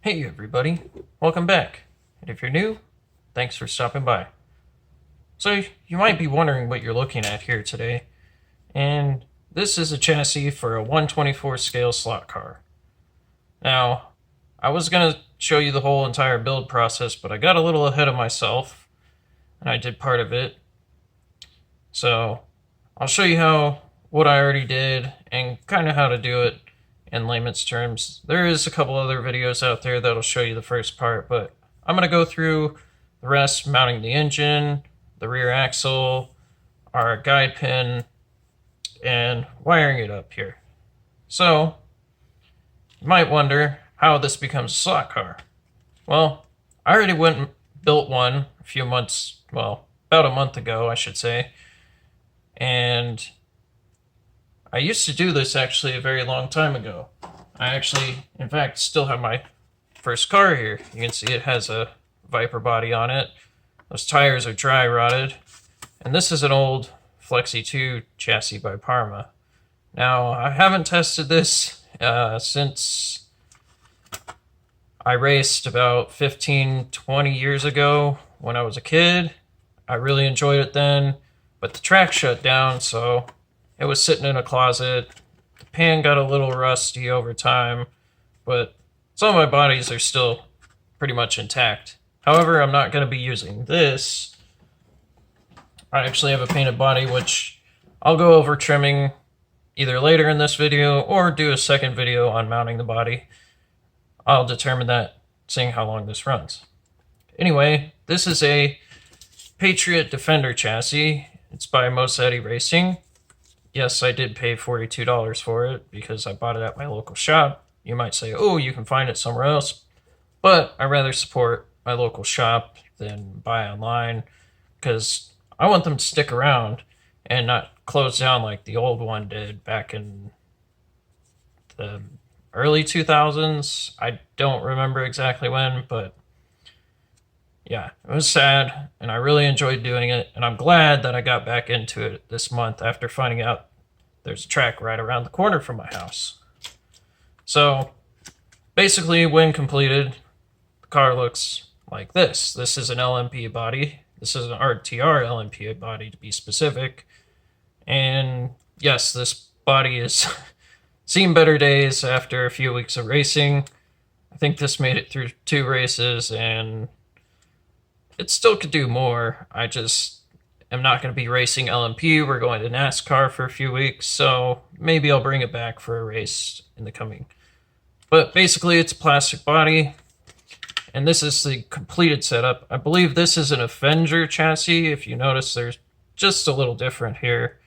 Hey everybody, welcome back. And if you're new, thanks for stopping by. So you might be wondering what you're looking at here today, and this is a chassis for a 124 scale slot car. Now, I was going to show you the whole entire build process, but I got a little ahead of myself, and I did part of it. So I'll show you what I already did and kind of how to do it in layman's terms. There is a couple other videos out there that'll show you the first part, but I'm going to go through the rest, mounting the engine, the rear axle, our guide pin, and wiring it up here. So, you might wonder how this becomes a slot car. Well, I already went and built one a few months, well, about a month ago, I should say. And I used to do this actually a very long time ago. I actually, in fact, still have my first car here. You can see it has a Viper body on it. Those tires are dry rotted. And this is an old Flexi 2 chassis by Parma. Now, I haven't tested this since I raced about 15, 20 years ago when I was a kid. I really enjoyed it then, but the track shut down, so it was sitting in a closet. The pan got a little rusty over time, but some of my bodies are still pretty much intact. However, I'm not going to be using this. I actually have a painted body, which I'll go over trimming either later in this video or do a second video on mounting the body. I'll determine that seeing how long this runs. Anyway, this is a Patriot Defender chassis. It's by Mosetti Racing. Yes, I did pay $42 for it because I bought it at my local shop. You might say, oh, you can find it somewhere else. But I rather support my local shop than buy online because I want them to stick around and not close down like the old one did back in the early 2000s. I don't remember exactly when, but yeah, it was sad, and I really enjoyed doing it, and I'm glad that I got back into it this month after finding out there's a track right around the corner from my house. So, basically, when completed, the car looks like this. This is an LMP body. This is an RTR LMP body, to be specific. And yes, this body has seen better days after a few weeks of racing. I think this made it through 2 races, and it still could do more. I just am not going to be racing LMP. We're going to NASCAR for a few weeks, so maybe I'll bring it back for a race in the coming. But basically, it's a plastic body, and this is the completed setup. I believe this is an Avenger chassis. If you notice, there's just a little different here.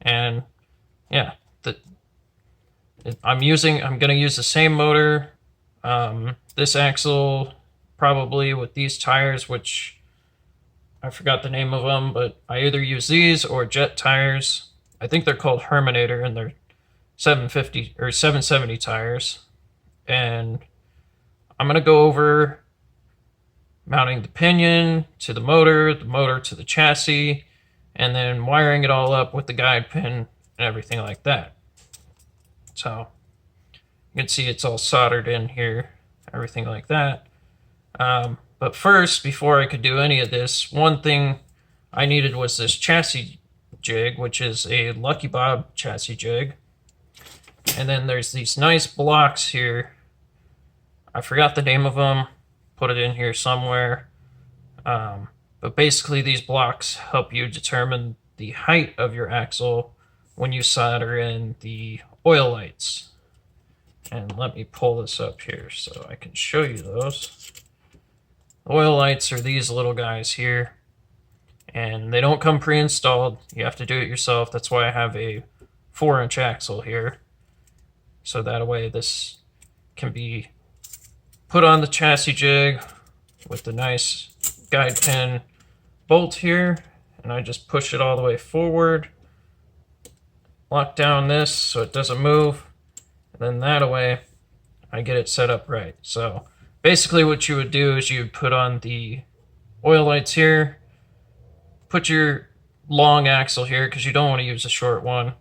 And yeah, I'm going to use the same motor. This axle, probably with these tires, which I forgot the name of them, but I either use these or Jet tires. I think they're called Herminator, and they're 750 or 770 tires. And I'm going to go over mounting the pinion to the motor to the chassis, and then wiring it all up with the guide pin and everything like that. So you can see it's all soldered in here, everything like that. But first, before I could do any of this, one thing I needed was this chassis jig, which is a Lucky Bob chassis jig. And then there's these nice blocks here. I forgot the name of them. Put it in here somewhere. But basically, these blocks help you determine the height of your axle when you solder in the Oilites. And let me pull this up here so I can show you those. Oilites are these little guys here, and they don't come pre-installed. You have to do it yourself. That's why I have a 4-inch axle here, so that way this can be put on the chassis jig with the nice guide pin bolt here, and I just push it all the way forward, lock down this so it doesn't move, and then that way I get it set up right. So basically what you would do is you would put on the Oilites here, put your long axle here because you don't want to use a short one.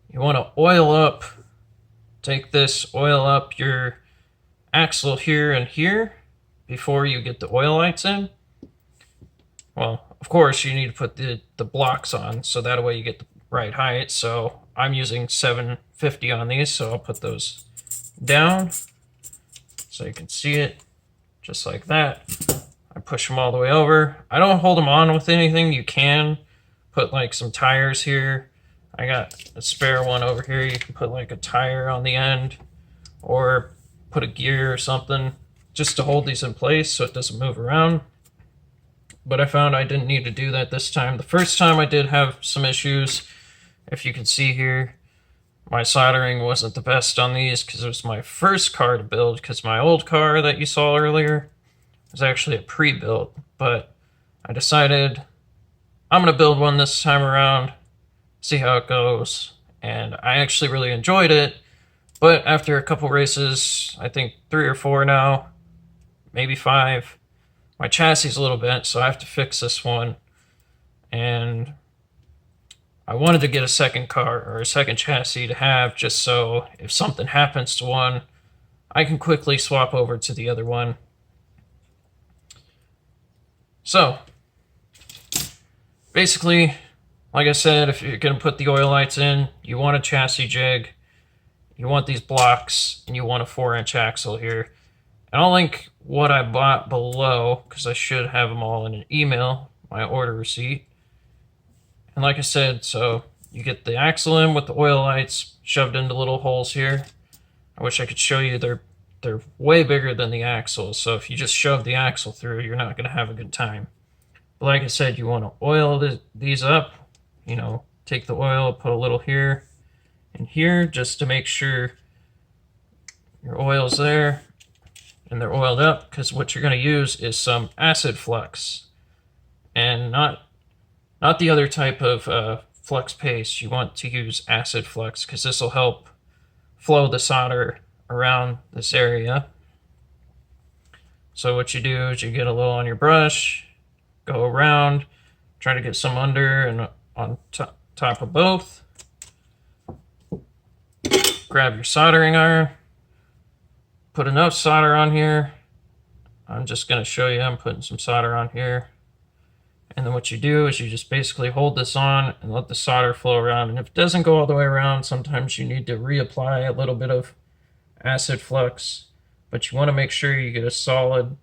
You want to oil up, take this, oil up your axle here and here before you get the oil lights in. Well, of course, you need to put the blocks on, so that way you get the right height. So I'm using 750 on these, so I'll put those down so you can see it just like that. I push them all the way over. I don't hold them on with anything. You can put like some tires here. I got a spare one over here. You can put like a tire on the end or put a gear or something just to hold these in place so it doesn't move around. But I found I didn't need to do that this time. The first time I did have some issues. If you can see here, my soldering wasn't the best on these because it was my first car to build, because my old car that you saw earlier was actually a pre-built. But I decided I'm going to build one this time around, see how it goes. And I actually really enjoyed it. But after a couple races, I think 3 or 4 now, maybe 5, my chassis is a little bent, so I have to fix this one. And I wanted to get a second car or a second chassis to have, just so if something happens to one, I can quickly swap over to the other one. So basically, like I said, if you're going to put the oil lights in, you want a chassis jig, you want these blocks, and you want a 4-inch axle here. And I'll link what I bought below, because I should have them all in an email, my order receipt. And like I said, so you get the axle in with the oil lights shoved into little holes here. I wish I could show you. They're way bigger than the axle, so if you just shove the axle through, you're not going to have a good time. But like I said, you want to oil these up. You know, take the oil, put a little here and here, just to make sure your oil's there and they're oiled up, because what you're going to use is some acid flux, and not the other type of flux paste. You want to use acid flux, because this will help flow the solder around this area. So what you do is you get a little on your brush, go around, try to get some under and on top of both. Grab your soldering iron, put enough solder on here. I'm just going to show you, I'm putting some solder on here. And then what you do is you just basically hold this on and let the solder flow around. And if it doesn't go all the way around, sometimes you need to reapply a little bit of acid flux. But you want to make sure you get a solid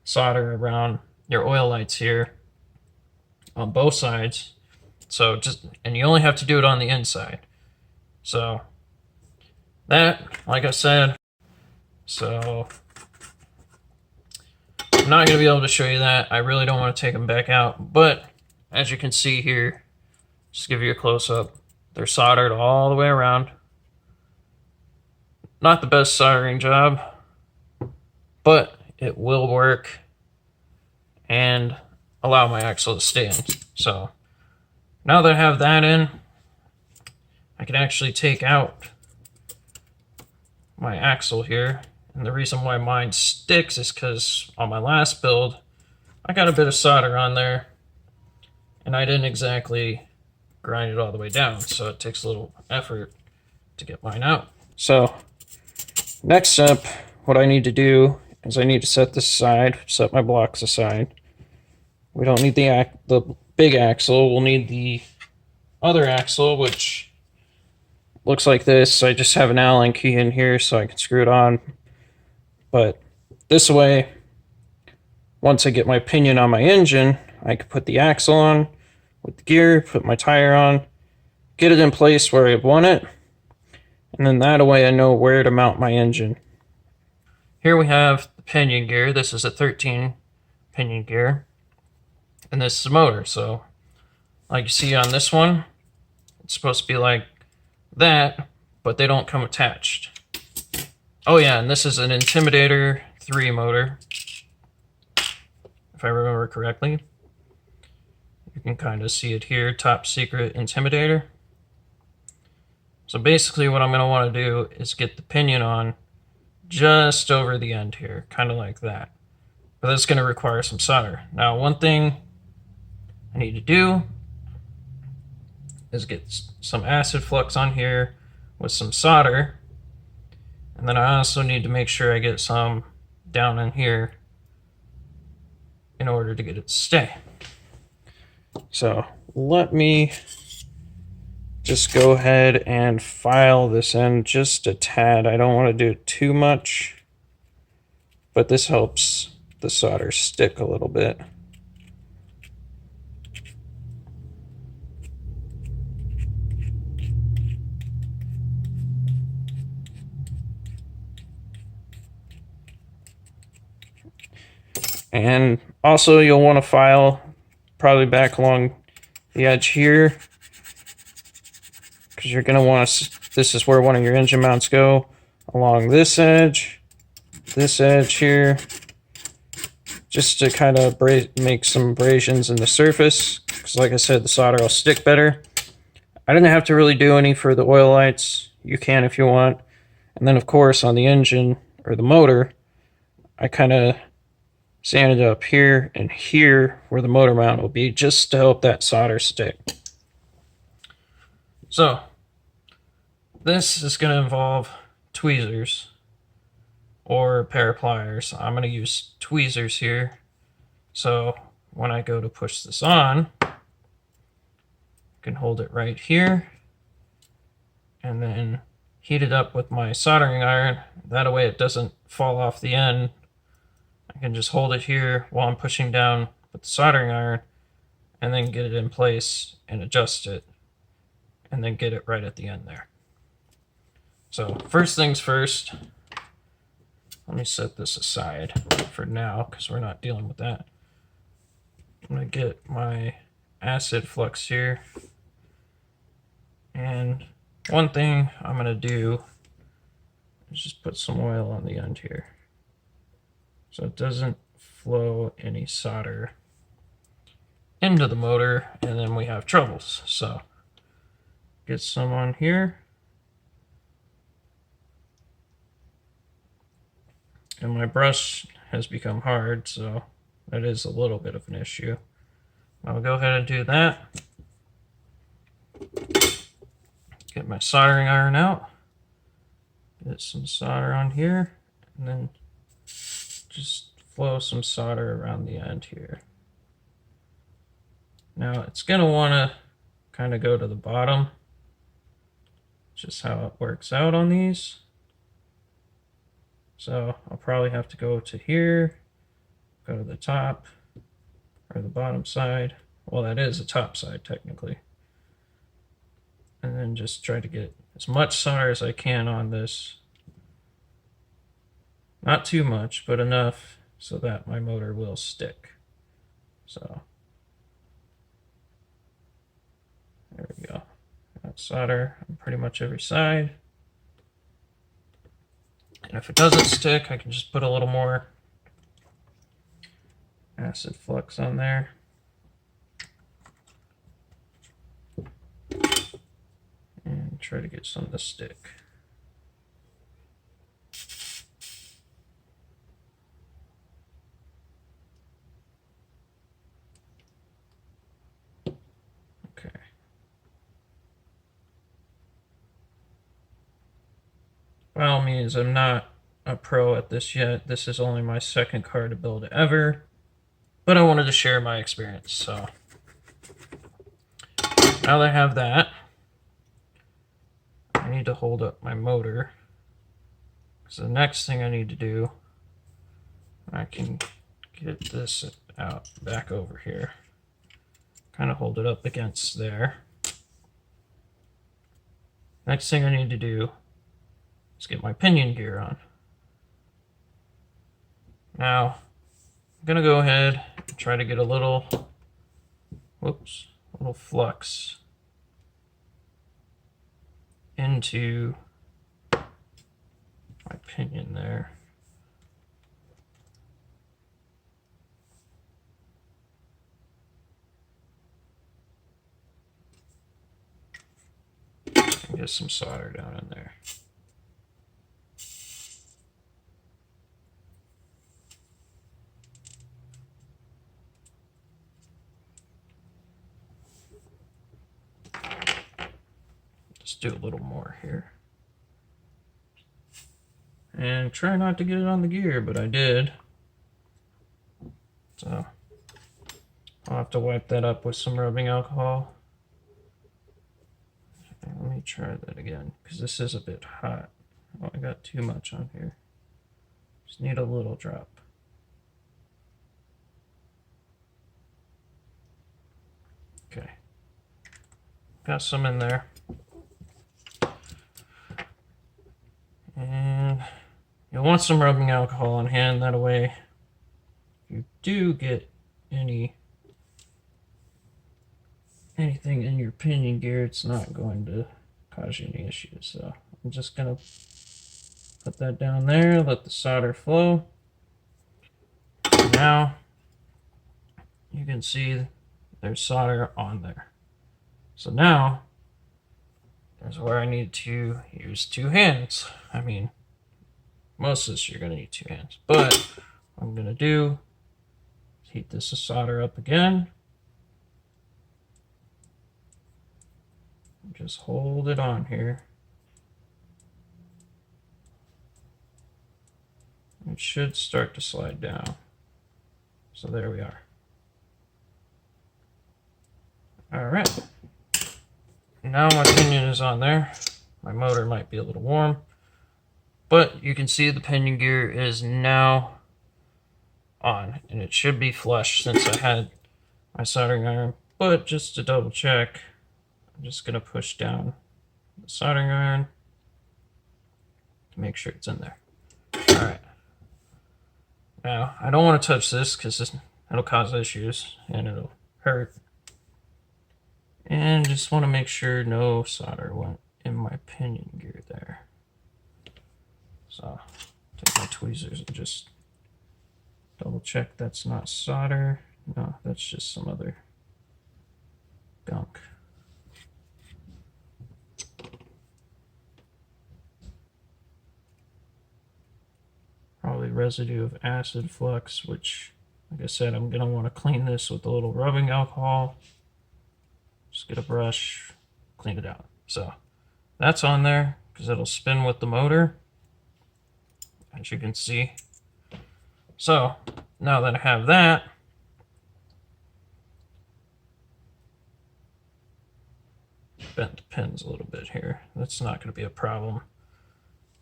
solder around your oil lights here on both sides. So and you only have to do it on the inside. So that, like I said, so I'm not going to be able to show you that. I really don't want to take them back out. But as you can see here, just give you a close-up, they're soldered all the way around. Not the best soldering job, but it will work and allow my axle to stay in. So now that I have that in, I can actually take out my axle here. And the reason why mine sticks is because on my last build, I got a bit of solder on there and I didn't exactly grind it all the way down. So it takes a little effort to get mine out. So next step, what I need to do is I need to set this aside, set my blocks aside. We don't need the big axle. We'll need the other axle, which looks like this. I just have an Allen key in here so I can screw it on. But this way, once I get my pinion on my engine, I can put the axle on with the gear, put my tire on, get it in place where I want it, and then that way I know where to mount my engine. Here we have the pinion gear. This is a 13 pinion gear, and this is the motor. So like you see on this one, it's supposed to be like that, but they don't come attached. Oh yeah, and this is an Intimidator 3 motor, if I remember correctly. You can kind of see it here, top secret Intimidator. So basically what I'm going to want to do is get the pinion on just over the end here, kind of like that. But that's going to require some solder. Now one thing I need to do is get some acid flux on here with some solder. And then I also need to make sure I get some down in here in order to get it to stay. So let me just go ahead and file this in just a tad. I don't want to do too much, but this helps the solder stick a little bit. And also you'll want to file probably back along the edge here, because you're going to want to, this is where one of your engine mounts go, along this edge here, just to kind of make some abrasions in the surface, because like I said, the solder will stick better. I didn't have to really do any for the Oilites. You can if you want. And then of course on the engine or the motor, I kind of sanded up here and here where the motor mount will be, just to help that solder stick. So this is going to involve tweezers or a pair of pliers. I'm going to use tweezers here. So when I go to push this on, I can hold it right here and then heat it up with my soldering iron. That way it doesn't fall off the end. I can just hold it here while I'm pushing down with the soldering iron and then get it in place and adjust it and then get it right at the end there. So first things first, let me set this aside for now because we're not dealing with that. I'm going to get my acid flux here. And one thing I'm going to do is just put some oil on the end here, so it doesn't flow any solder into the motor and then we have troubles. So get some on here. And my brush has become hard, so that is a little bit of an issue. I'll go ahead and do that. Get my soldering iron out. Get some solder on here, and then just flow some solder around the end here. Now it's going to want to kind of go to the bottom, just how it works out on these. So I'll probably have to go to here, go to the top, or the bottom side. Well, that is the top side technically. And then just try to get as much solder as I can on this. Not too much, but enough so that my motor will stick. So there we go. Got solder on pretty much every side. And if it doesn't stick, I can just put a little more acid flux on there. And try to get some to stick. Okay. By all means, I'm not a pro at this yet. This is only my second car to build ever, but I wanted to share my experience. So now that I have that, I need to hold up my motor. So the next thing I need to do, I can get this out back over here. Kind of hold it up against there. Next thing I need to do is get my pinion gear on. Now, I'm gonna go ahead and try to get a little, little flux into my pinion there. And get some solder down in there. Just do a little more here. and try not to get it on the gear, but I did. So I'll have to wipe that up with some rubbing alcohol. Let me try that again, because this is a bit hot. Oh, I got too much on here. Just need a little drop. Okay. Got some in there. And you'll want some rubbing alcohol on hand, that way if you do get anything in your pinion gear, it's not going to cause you any issues. So I'm just gonna put that down there, let the solder flow. Now you can see there's solder on there. So now there's where I need to use two hands. I mean, most of this you're going to need two hands. But what I'm going to do is heat this solder up again. Just hold it on here. It should start to slide down. So there we are. All right. Now my pinion is on there. My motor might be a little warm, but you can see the pinion gear is now on, and it should be flush since I had my soldering iron. But just to double check, I'm just going to push down the soldering iron to make sure it's in there. All right. Now, I don't want to touch this because it'll cause issues and it'll hurt. And just want to make sure no solder went in my pinion gear there. So, take my tweezers and just double check that's not solder. No, that's just some other gunk. Probably residue of acid flux, which, like I said, I'm going to want to clean this with a little rubbing alcohol. Just get a brush, clean it out. So that's on there because it'll spin with the motor, as you can see. So now that I have that, bent the pins a little bit here. That's not going to be a problem.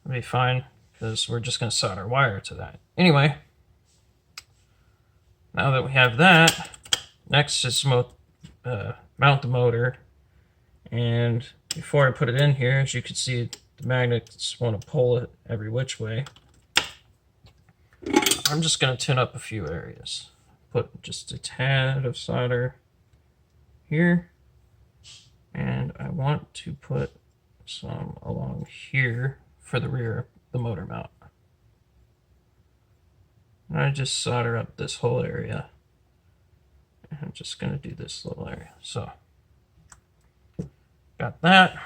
It'll be fine because we're just going to solder wire to that. Anyway, now that we have that, next is mount the motor. And before I put it in here, as you can see, the magnets want to pull it every which way. I'm just going to tin up a few areas. Put just a tad of solder here. And I want to put some along here for the rear of the motor mount. And I just solder up this whole area. And I'm just going to do this little area. So, got that.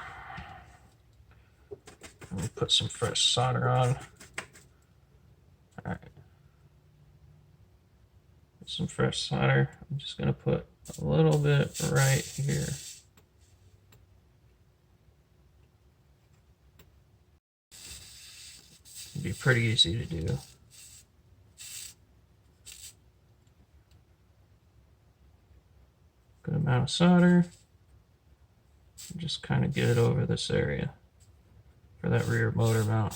Let me put some fresh solder on. All right. Put some fresh solder. I'm just going to put a little bit right here. It'd be pretty easy to do. Good amount of solder. Just kind of get it over this area for that rear motor mount.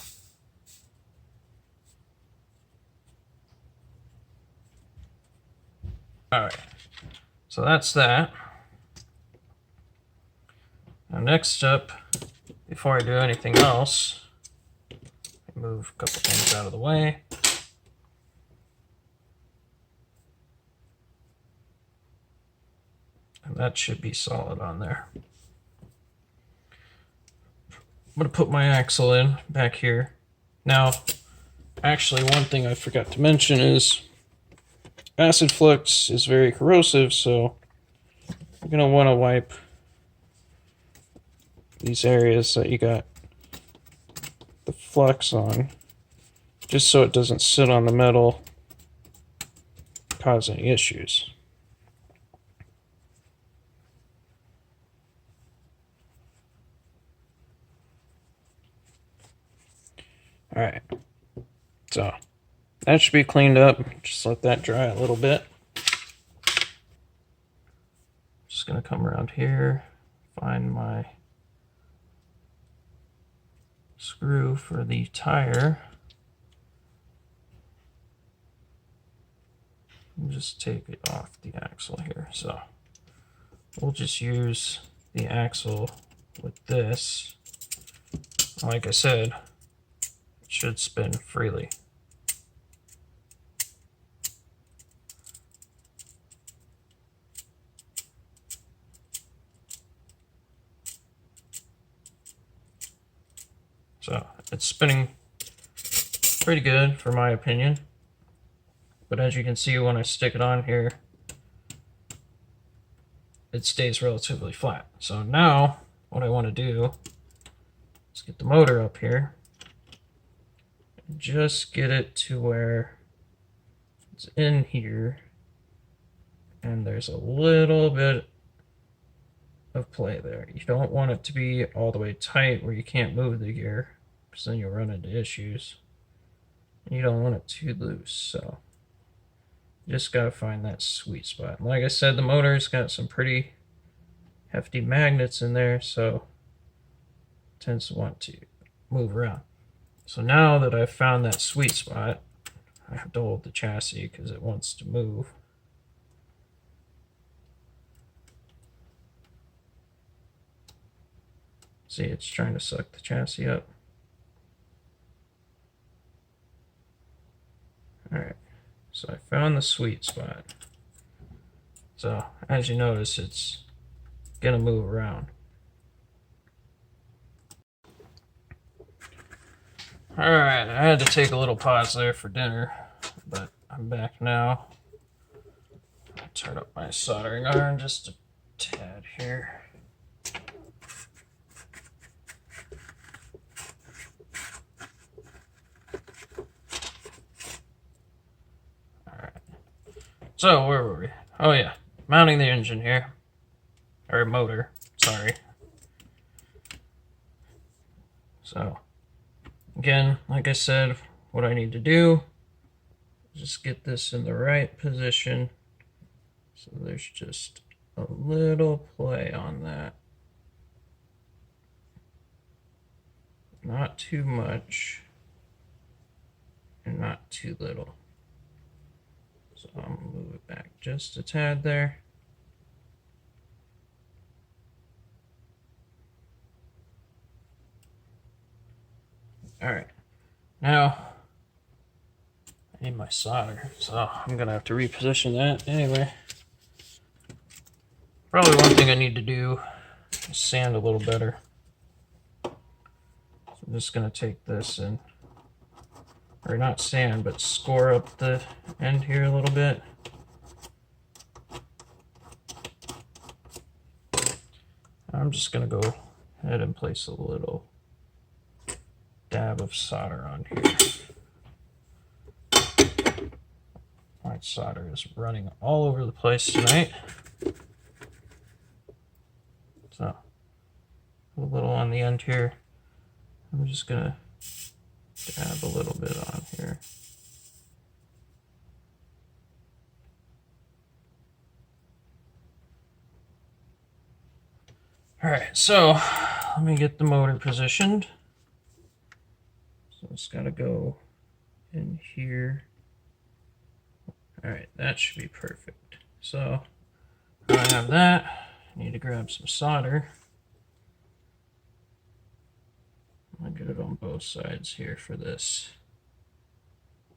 All right, so that's that. Now next up, before I do anything else, move a couple things out of the way. And that should be solid on there. I'm going to put my axle in back here. Now, actually, one thing I forgot to mention is acid flux is very corrosive, so you're going to want to wipe these areas that you got the flux on, just so it doesn't sit on the metal, cause any issues. All right, So that should be cleaned up. Just let that dry a little bit. Just gonna come around here, find my screw for the tire. And just take it off the axle here. So we'll just use the axle with this. Like I said, it should spin freely. So it's spinning pretty good for my opinion. But as you can see when I stick it on here, it stays relatively flat. So now what I want to do is get the motor up here and just get it to where it's in here and there's a little bit of play there. You don't want it to be all the way tight where you can't move the gear, because then you'll run into issues. And you don't want it too loose, so you just gotta find that sweet spot. Like I said, the motor's got some pretty hefty magnets in there, so it tends to want to move around. So now that I've found that sweet spot, I have to hold the chassis because it wants to move. See, it's trying to suck the chassis up. Alright, so I found the sweet spot. So, as you notice, it's gonna move around. Alright, I had to take a little pause there for dinner, but I'm back now. I'll turn up my soldering iron just a tad here. So, where were we? Oh yeah, mounting the engine here. Or motor, sorry. So, again, like I said, what I need to do is just get this in the right position. So there's just a little play on that. Not too much, and not too little. So I'm going to move it back just a tad there. Alright, now I need my solder, so I'm going to have to reposition that anyway. Probably one thing I need to do is sand a little better. So I'm just going to take this and, or not sand, but score up the end here a little bit. I'm just going to go ahead and place a little dab of solder on here. My solder is running all over the place tonight. So, a little on the end here. I'm just going to dab a little bit on here. Alright, so let me get the motor positioned. So it's got to go in here. Alright, that should be perfect. So, I have that. I need to grab some solder. I'll get it on both sides here for this.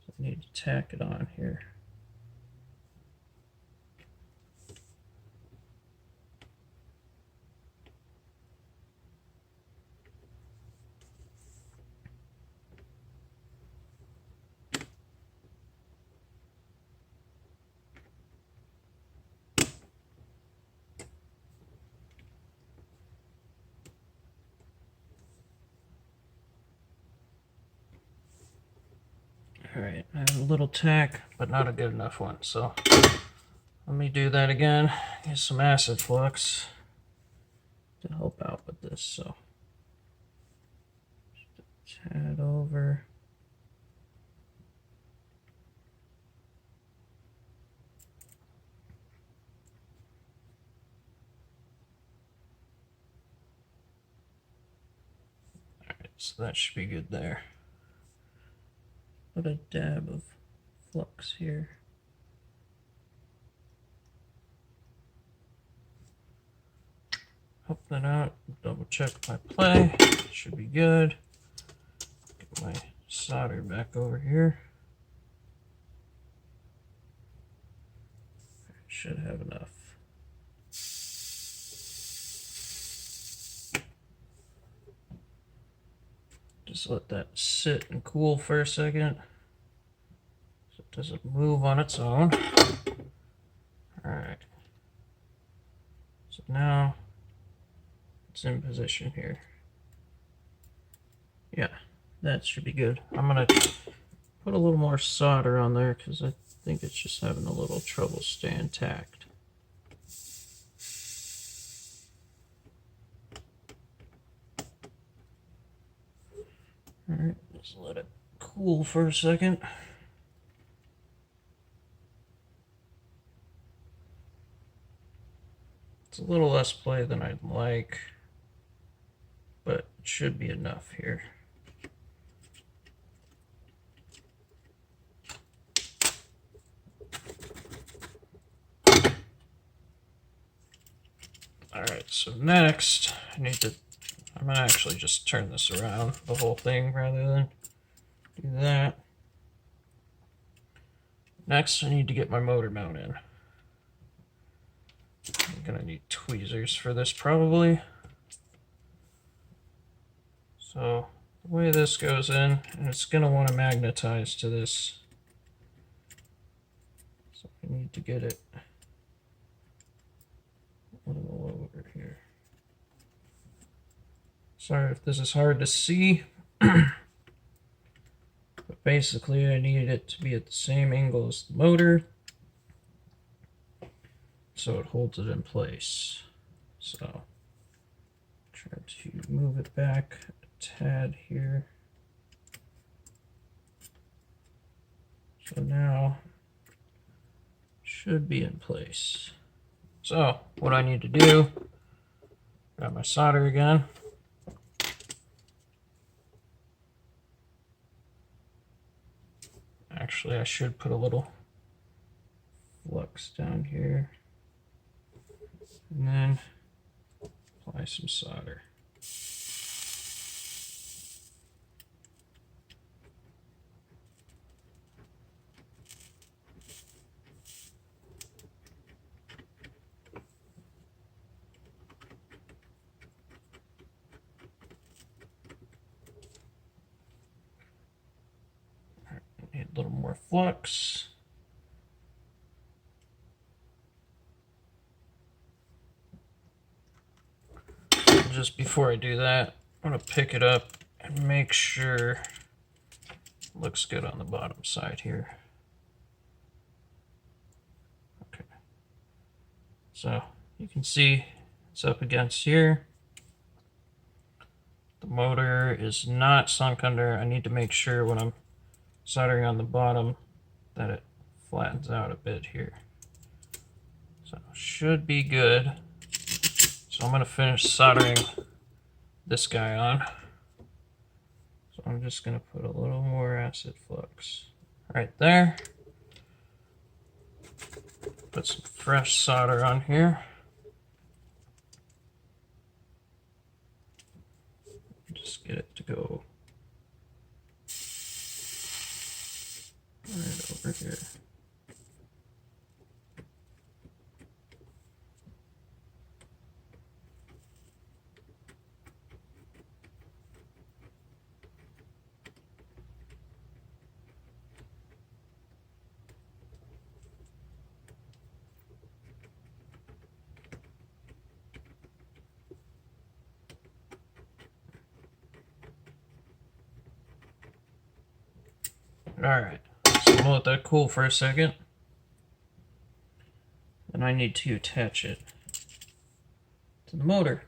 So I need to tack it on here. Alright, I have a little tack, but not a good enough one, so let me do that again. Get some acid flux to help out with this, so just a tad over. So that should be good there. Put a dab of flux here. Hook that out, double check my play, should be good. Get my solder back over here. Should have enough. Just let that sit and cool for a second so it doesn't move on its own. Alright. So now it's in position here. Yeah, that should be good. I'm going to put a little more solder on there because I think it's just having a little trouble staying tacked. Alright, just let it cool for a second. It's a little less play than I'd like, but it should be enough here. Alright, so next I'm going to actually just turn this around, the whole thing, rather than do that. Next, I need to get my motor mount in. I'm going to need tweezers for this probably. So the way this goes in, and it's going to want to magnetize to this. So I need to get it a little over here. Sorry if this is hard to see, but basically I need it to be at the same angle as the motor so it holds it in place. So try to move it back a tad here. So now it should be in place. So what I need to do, grab my solder again. Actually, I should put a little flux down here. And then apply some solder. Need a little more flux. Just before I do that, I'm going to pick it up and make sure it looks good on the bottom side here. Okay. So you can see it's up against here. The motor is not sunk under. I need to make sure when I'm soldering on the bottom that it flattens out a bit here. So should be good. So I'm going to finish soldering this guy on. So I'm just going to put a little more acid flux right there. Put some fresh solder on here. Just get it to go right over here. Alright, so I'm going to let that cool for a second. And I need to attach it to the motor.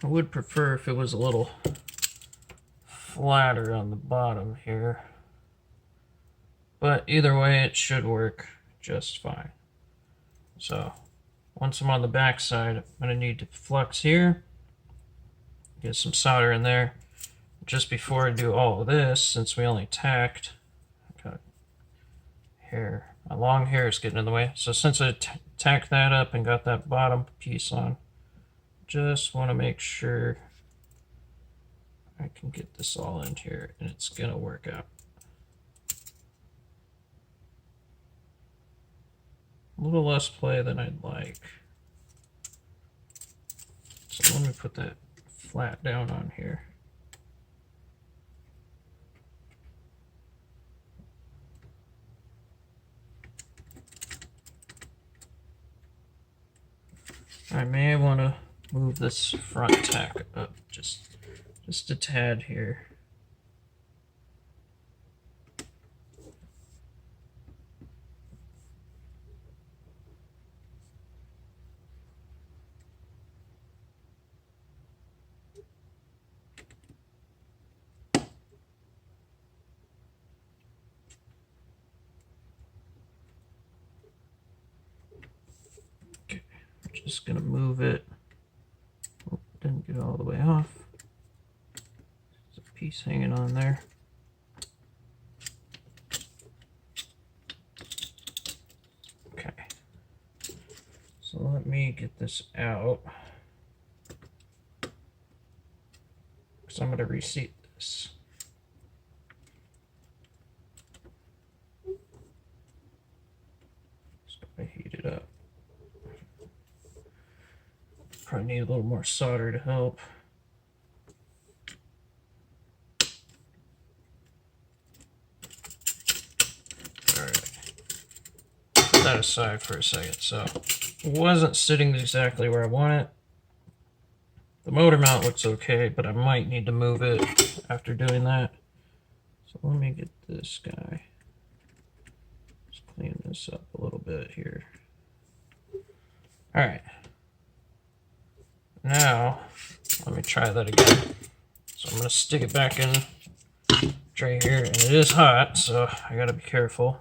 I would prefer if it was a little flatter on the bottom here. But either way, it should work just fine. So once I'm on the back side, I'm going to need to flux here. get some solder in there. Just before I do all of this, since we only tacked, got hair, my long hair is getting in the way. So since I tacked that up and got that bottom piece on, just want to make sure I can get this all in here and it's gonna work out. A little less play than I'd like. So let me put that flat down on here. I may want to move this front tack up just a tad here. Just gonna move it. Oh, didn't get all the way off. There's a piece hanging on there. Okay. So let me get this out. Because I'm gonna reseat this. Just gotta heat it up. Probably need a little more solder to help. Alright. Put that aside for a second. So it wasn't sitting exactly where I want it. The motor mount looks okay, but I might need to move it after doing that. So let me get this guy. Let's clean this up a little bit here. Alright. Now, let me try that again. So I'm going to stick it back in the tray here, and it is hot, so I got to be careful.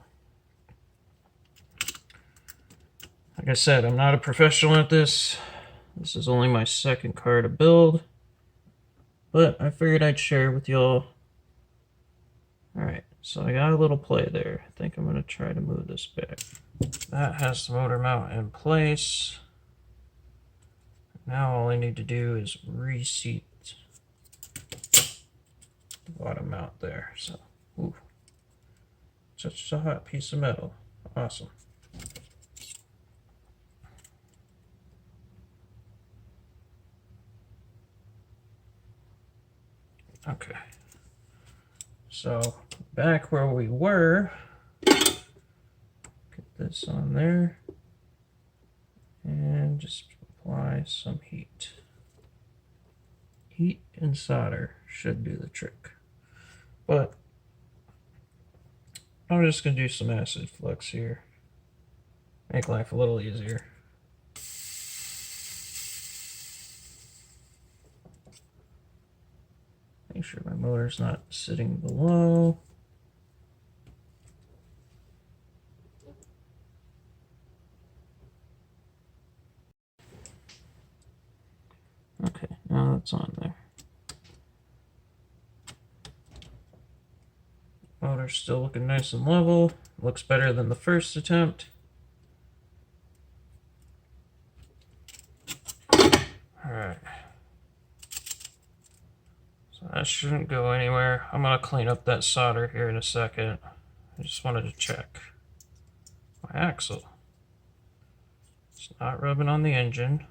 Like I said, I'm not a professional at this. This is only my second car to build, but I figured I'd share with y'all. Alright, so I got a little play there. I think I'm going to try to move this back. That has the motor mount in place. Now all I need to do is reseat the bottom mount there. So, ooh, such a hot piece of metal. Awesome. Okay. So back where we were, get this on there and just apply some heat. Heat and solder should do the trick. But I'm just going to do some acid flux here. Make life a little easier. Make sure my motor's not sitting below. Okay, now that's on there. Motor's still looking nice and level. Looks better than the first attempt. Alright. So that shouldn't go anywhere. I'm going to clean up that solder here in a second. I just wanted to check my axle. It's not rubbing on the engine.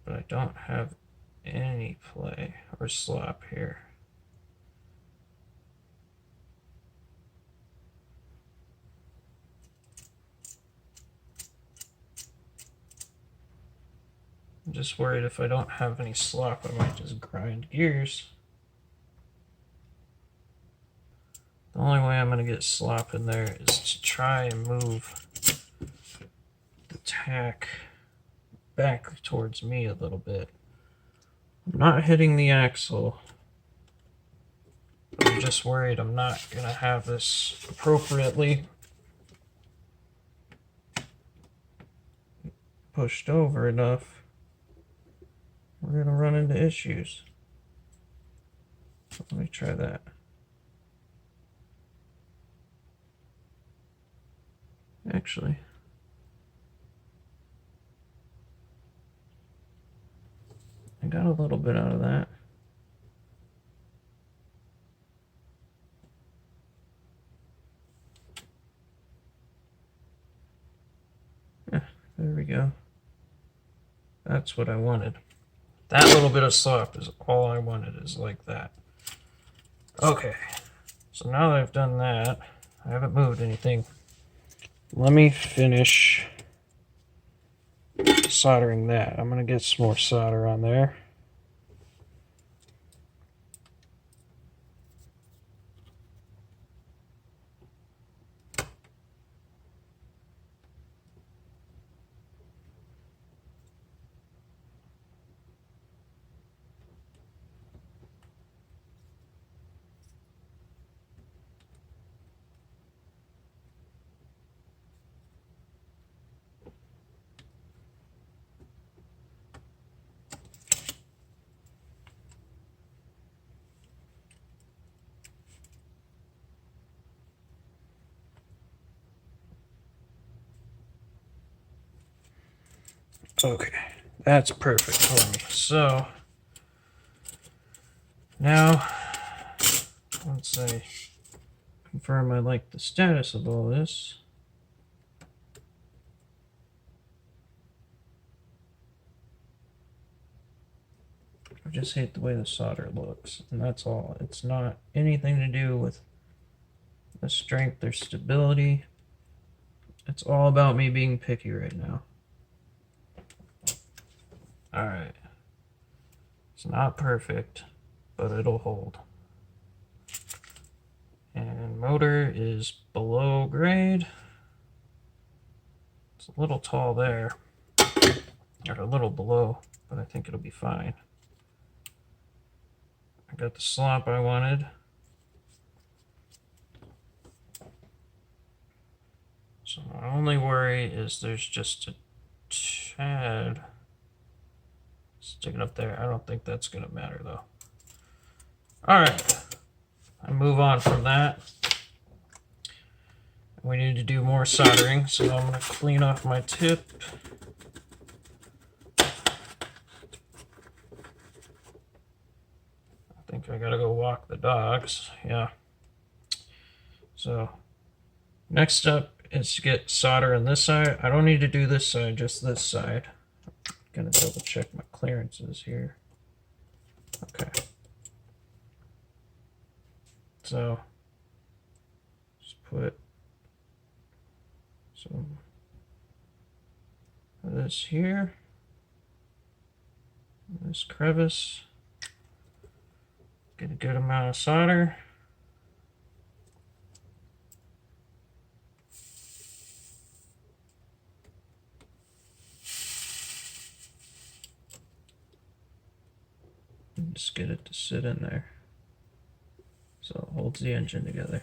But I don't have any play or slop here. I'm just worried if I don't have any slop, I might just grind gears. The only way I'm going to get slop in there is to try and move the tack back towards me a little bit. I'm not hitting the axle. I'm just worried I'm not going to have this appropriately pushed over enough we're gonna run into issues. So let me try that. Actually, I got a little bit out of that. Yeah, there we go. That's what I wanted. That little bit of slop is all I wanted, is like that. Okay, so now that I've done that, I haven't moved anything. Let me finish soldering that. I'm going to get some more solder on there. Okay, that's perfect for me. So now, once I confirm I like the status of all this, I just hate the way the solder looks, and that's all. It's not anything to do with the strength or stability. It's all about me being picky right now. Alright. It's not perfect, but it'll hold. And motor is below grade. It's a little tall there, or a little below, but I think it'll be fine. I got the slop I wanted. So my only worry is there's just a tad sticking up there. I don't think that's going to matter though. Alright, I move on from that. We need to do more soldering, so I'm going to clean off my tip. I think I gotta go walk the dogs. Yeah. So next up is to get solder on this side. I don't need to do this side, just this side. I'm gonna double check my clearances here. Okay. So just put some of this here. This crevice. Get a good amount of solder. And just get it to sit in there so it holds the engine together.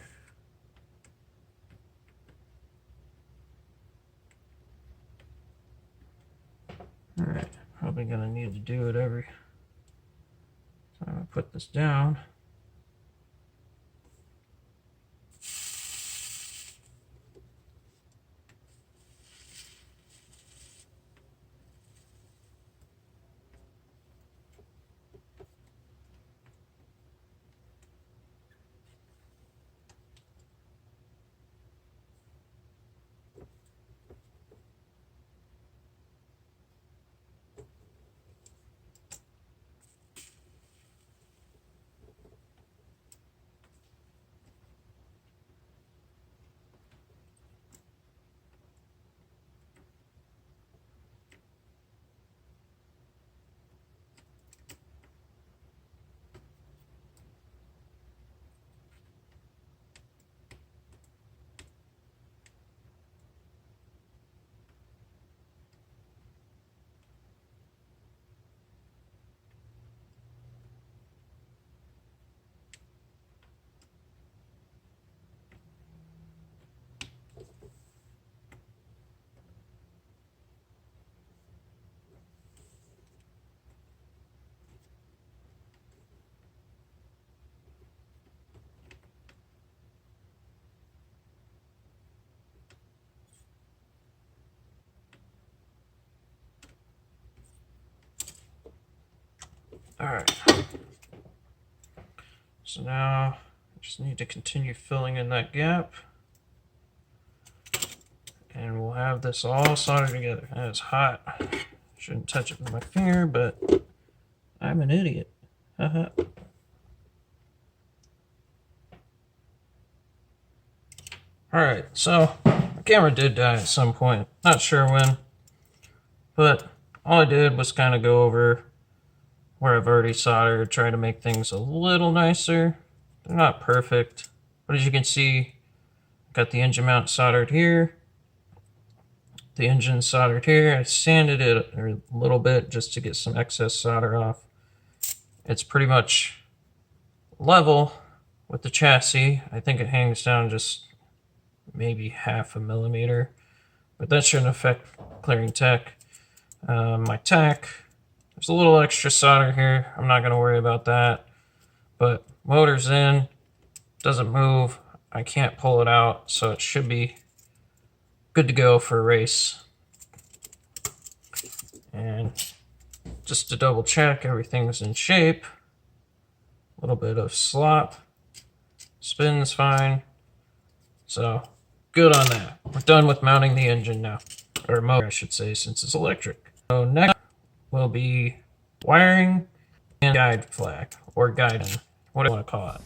Alright, probably gonna need to do it every time I put this down. Alright. So now I just need to continue filling in that gap. And we'll have this all soldered together. That is hot. Shouldn't touch it with my finger, but I'm an idiot. Haha. Alright, so the camera did die at some point. Not sure when. But all I did was kind of go over where I've already soldered, try to make things a little nicer. They're not perfect, but as you can see, I've got the engine mount soldered here. The engine soldered here. I sanded it a little bit just to get some excess solder off. It's pretty much level with the chassis. I think it hangs down just maybe 0.5 millimeter, but that shouldn't affect clearing tech. My tack, there's a little extra solder here. I'm not going to worry about that, but motor's in, doesn't move. I can't pull it out, so it should be good to go for a race. And just to double check, everything's in shape. A little bit of slop. Spin's fine. So, good on that. We're done with mounting the engine now. Or motor, I should say, since it's electric. So next will be wiring and guide flag, or guiding, what do you want to call it.